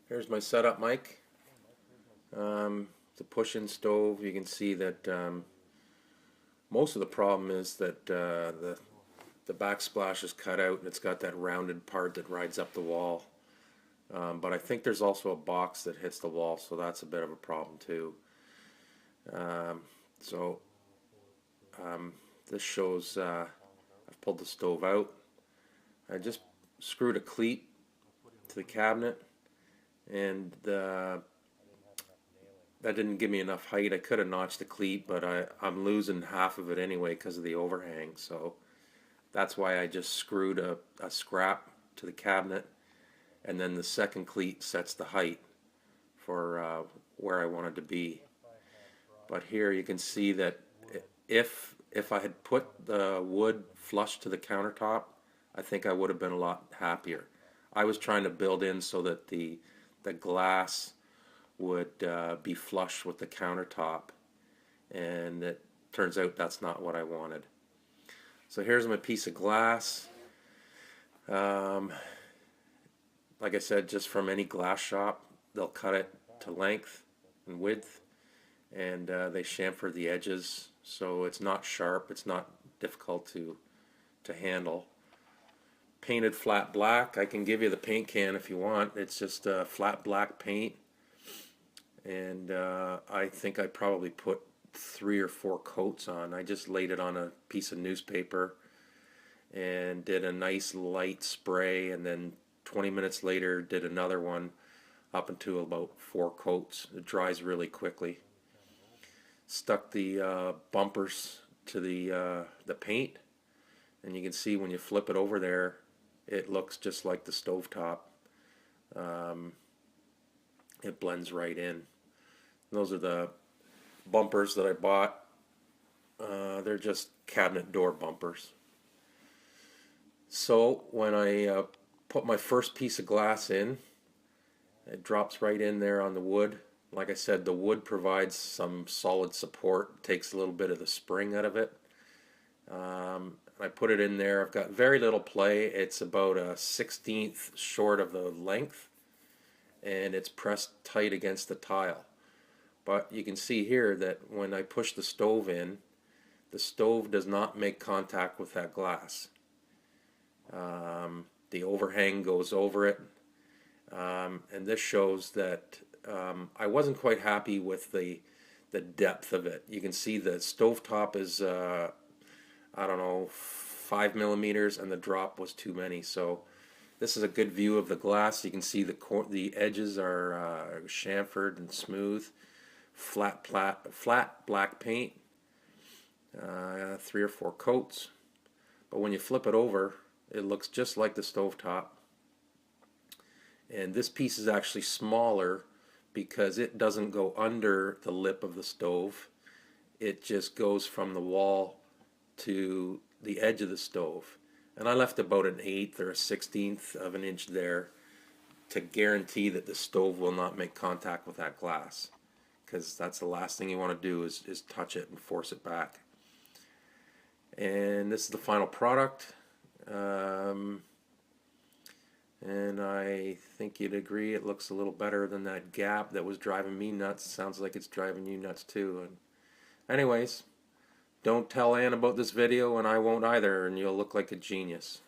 Here's my setup mic. It's a push-in stove. You can see that most of the problem is that the backsplash is cut out and it's got that rounded part that rides up the wall. But I think there's also a box that hits the wall, so that's a bit of a problem too. Um, so this shows I've pulled the stove out. I just screwed a cleat to the cabinet, and that didn't give me enough height. I could have notched the cleat, but I'm losing half of it anyway because of the overhang. So that's why I just screwed a scrap to the cabinet, and then the second cleat sets the height for where I want it to be. But here you can see that if I had put the wood flush to the countertop, I think I would have been a lot happier. I was trying to build in so that the glass would be flush with the countertop, and it turns out that's not what I wanted. So here's my piece of glass. Like I said, just from any glass shop, they'll cut it to length and width, and they chamfer the edges so it's not sharp, it's not difficult to handle. Painted flat black. I can give you the paint can if you want. It's just flat black paint, and I think I probably put 3 or 4 coats on. I just laid it on a piece of newspaper and did a nice light spray, and then 20 minutes later did another one up into about 4 coats. It dries really quickly. Stuck the bumpers to the paint, and you can see when you flip it over there, it looks just like the stovetop. It blends right in. Those are the bumpers that I bought. They're just cabinet door bumpers. So when I put my first piece of glass in, it drops right in there on the wood. Like I said, the wood provides some solid support, takes a little bit of the spring out of it. I put it in there. I've got very little play. It's about a 1/16 short of the length, and it's pressed tight against the tile. But you can see here that when I push the stove in, the stove does not make contact with that glass. The overhang goes over it, and this shows that I wasn't quite happy with the depth of it. You can see the stovetop is I don't know, 5 millimeters, and the drop was too many. So this is a good view of the glass. You can see the edges are chamfered and smooth. Flat black paint, 3 or 4 coats. But when you flip it over, it looks just like the stovetop. And this piece is actually smaller because it doesn't go under the lip of the stove. It just goes from the wall to the edge of the stove. And I left about an 1/8 or a 1/16 of an inch there to guarantee that the stove will not make contact with that glass, because that's the last thing you want to do is touch it and force it back. And this is the final product. And I think you'd agree it looks a little better than that gap that was driving me nuts. Sounds like it's driving you nuts too. And anyways, don't tell Ann about this video, and I won't either, and you'll look like a genius.